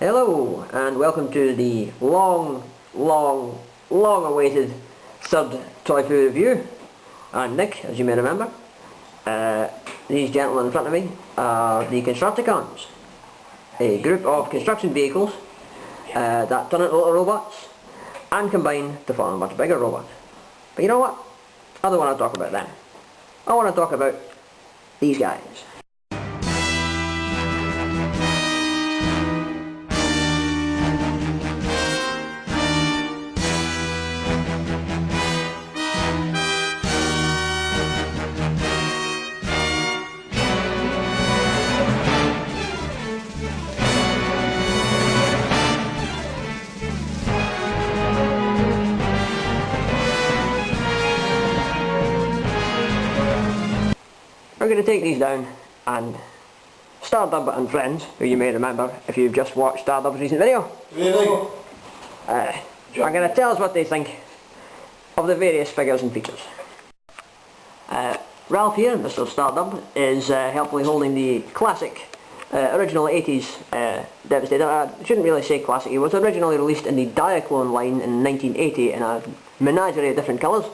Hello and welcome to the long awaited third Toy Foo review. I'm Nick, as you may remember. These gentlemen in front of me are the Constructicons, a group of construction vehicles that turn into little robots and combine to form a much bigger robot. But you know what? I don't want to talk about them. I want to talk about these guys. We're going to take these down and Stardub and Friends, who you may remember if you've just watched Stardub's recent video, are going to tell us what they think of the various figures and features. Ralph here, Mr. Stardub, is helpfully holding the classic, original 80s Devastator. I shouldn't really say classic, it was originally released in the Diaclone line in 1980 in a menagerie of different colours.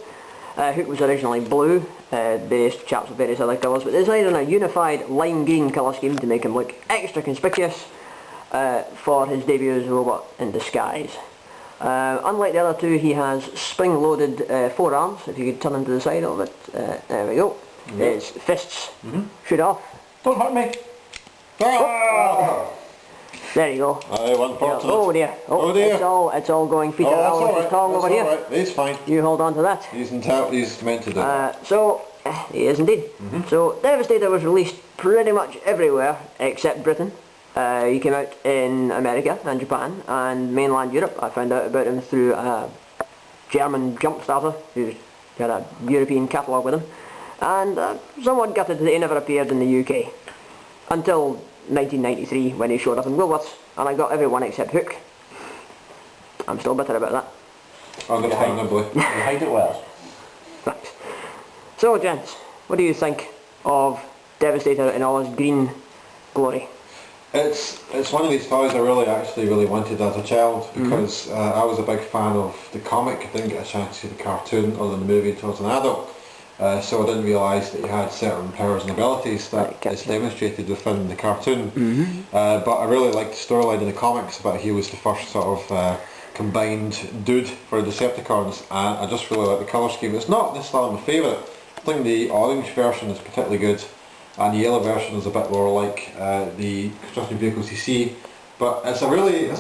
Hook was originally blue, various chaps with various other colours, but they decided on a unified lime green colour scheme to make him look extra conspicuous for his debut as a robot in disguise. Unlike the other two, he has spring-loaded forearms. If you could turn him to the side a little bit, there we go. His fists shoot off. Don't hurt me! Ah! There you go. One part oh dear. Oh dear. It's all going feet out of his tongue over here. Right. He's fine. You hold on to that. He's meant to do that. So, he is indeed. So, Devastator was released pretty much everywhere except Britain. He came out in America and Japan and mainland Europe. I found out about him through a German jump starter who had a European catalogue with him. And somewhat gutted that he never appeared in the UK. Until 1993 when he showed up in Woolworths and I got everyone except Hook. I'm still bitter about that. Understandably. You hide it well. Thanks. So gents, what do you think of Devastator in all his green glory? It's one of these toys I really wanted as a child because I was a big fan of the comic. I didn't get a chance to see the cartoon other than the movie until I was an adult. So I didn't realise that he had certain powers and abilities that is demonstrated within the cartoon. But I really liked the storyline in the comics about he was the first sort of combined dude for the Decepticons, and I just really like the colour scheme. It's not necessarily my favourite. I think the orange version is particularly good, and the yellow version is a bit more like the construction vehicles you see. But it's a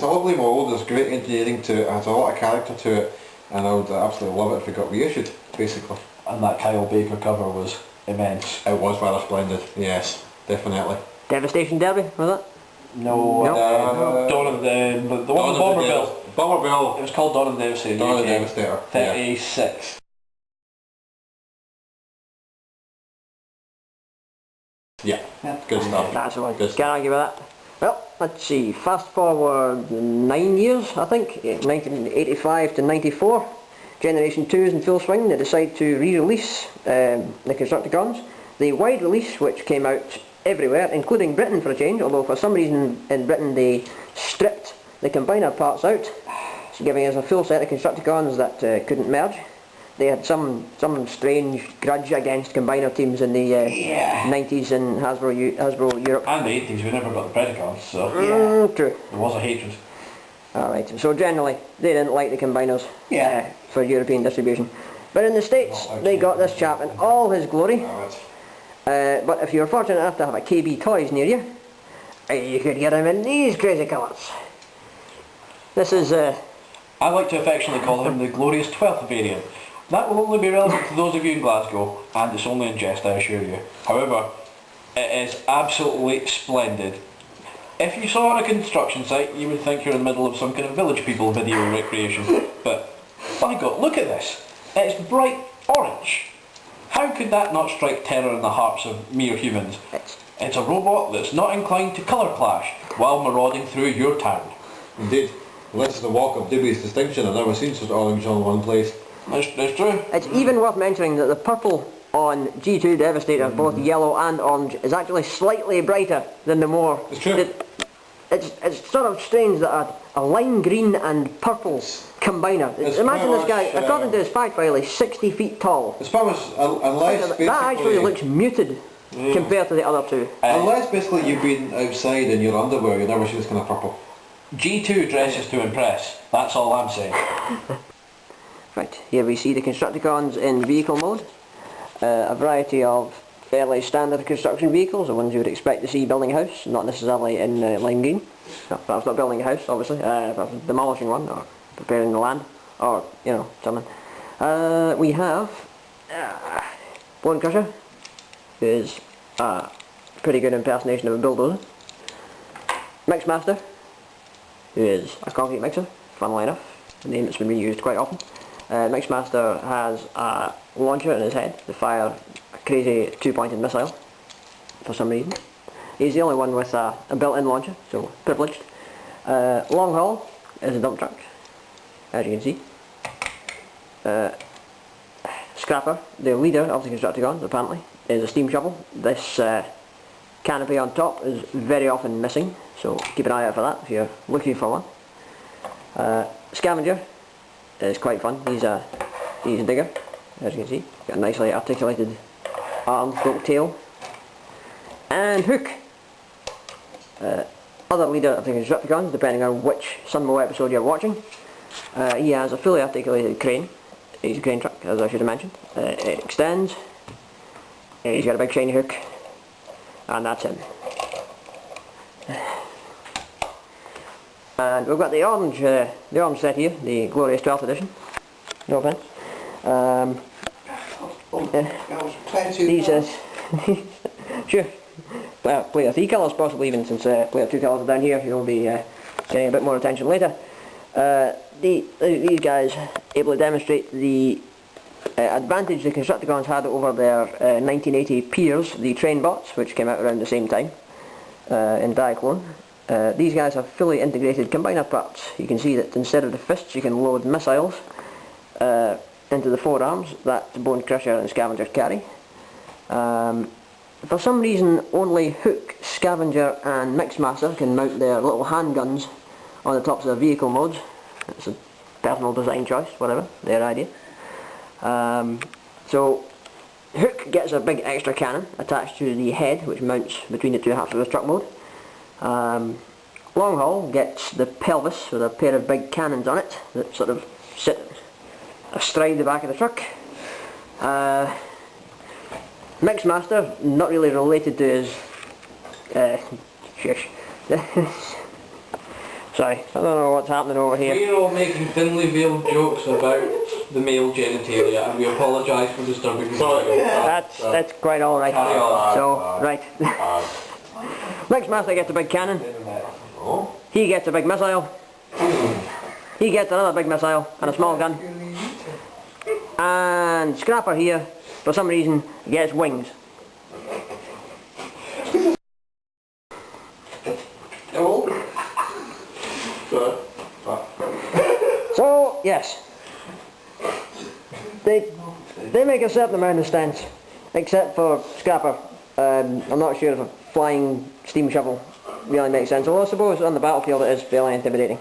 lovely mould, there's great engineering to it, it has a lot of character to it, and I would absolutely love it if it got reissued, basically. And that Kyle Baker cover was immense. It was rather splendid, yes, definitely. Devastation Derby, was it? No, Dawn of the one with Bomberbill. Bomberbill. It was called Dawn of the Devastator. Dawn of the Devastator. 36. Yeah, good stuff. That's the one. Can't argue with that. Well, let's see, fast forward 9 years, I think, 1985 to 94. Generation 2 is in full swing. They decide to re-release the Constructicons. The wide release, which came out everywhere, including Britain for a change, although for some reason in Britain they stripped the combiner parts out, so giving us a full set of Constructicons that couldn't merge. They had some strange grudge against combiner teams in the 90s in Hasbro Europe. And the 80s, we never got the Predacons, so true. There was a hatred. Alright, so generally they didn't like the combiners for European distribution. But in the States they got this chap in all his glory. But if you were fortunate enough to have a KB Toys near you, you could get him in these crazy colours. This is I like to affectionately call him the glorious 12th variant. That will only be relevant to those of you in Glasgow, and it's only in jest, I assure you. However, it is absolutely splendid. If you saw it on a construction site, you would think you're in the middle of some kind of village people video recreation. But, by God, look at this. It's bright orange. How could that not strike terror in the hearts of mere humans? It's a robot that's not inclined to colour clash while marauding through your town. Indeed. Well, this is the walk of dubious distinction. I've never seen such orange all in one place. That's true. It's even worth mentioning that the purple on G2 Devastator, both yellow and orange, is actually slightly brighter than the more... It's true. it's sort of strange that a lime green and purple combiner. It's Imagine this guy, pretty much, according to his fact file, he's 60 feet tall. It's pretty much, unless basically... That actually looks muted compared to the other two. Unless basically you've been outside in your underwear, you never see this kind of purple. G2 dresses to impress, that's all I'm saying. Right, here we see the Constructicons in vehicle mode. A variety of fairly standard construction vehicles, the ones you would expect to see building a house, not necessarily in lime green. No, perhaps not building a house, obviously, perhaps demolishing one, or preparing the land, or, you know, something. We have Bone Crusher, who is a pretty good impersonation of a bulldozer. Mixmaster, who is a concrete mixer, funnily enough, a name that's been reused quite often. Mixmaster has a launcher in his head to fire a crazy two-pointed missile for some reason. He's the only one with a built-in launcher, so privileged. Long Haul is a dump truck, as you can see. Scrapper, the leader of the Constructicons apparently, is a steam shovel. This canopy on top is very often missing, so keep an eye out for that if you're looking for one. Scavenger is quite fun. He's a digger, as you can see. Got a nicely articulated arm, stroke tail. And Hook, other leader of the Constructicons, depending on which Sunbow episode you're watching. He has a fully articulated crane. He's a crane truck, as I should have mentioned. It extends. He's got a big shiny hook. And that's him. And we've got the orange set here, the glorious 12th edition. No offence. These sure. Player 3 colours possibly, even since player 2 colours are down here. You'll be getting a bit more attention later. These guys able to demonstrate the advantage the Constructicons had over their 1980 peers, the train bots, which came out around the same time in Diaclone. These guys have fully integrated combiner parts. You can see that instead of the fists you can load missiles into the forearms that the Bone Crusher and Scavenger carry. For some reason only Hook, Scavenger and Mixmaster can mount their little handguns on the tops of their vehicle modes. It's a personal design choice, whatever, their idea. So Hook gets a big extra cannon attached to the head, which mounts between the two halves of the truck mode. Long Haul gets the pelvis with a pair of big cannons on it that sort of sit astride the back of the truck. Mixmaster, not really related to his shush. Sorry, I don't know what's happening over here. We're all making thinly veiled jokes about the male genitalia, and we apologise for disturbing you. That's quite alright. So, right. Mixmaster gets a big cannon. He gets a big missile. He gets another big missile and a small gun. And Scrapper here, for some reason, gets wings. So, yes. They make a certain amount of sense, except for Scrapper. I'm not sure if a flying steam shovel really makes sense, although I suppose on the battlefield it is fairly intimidating.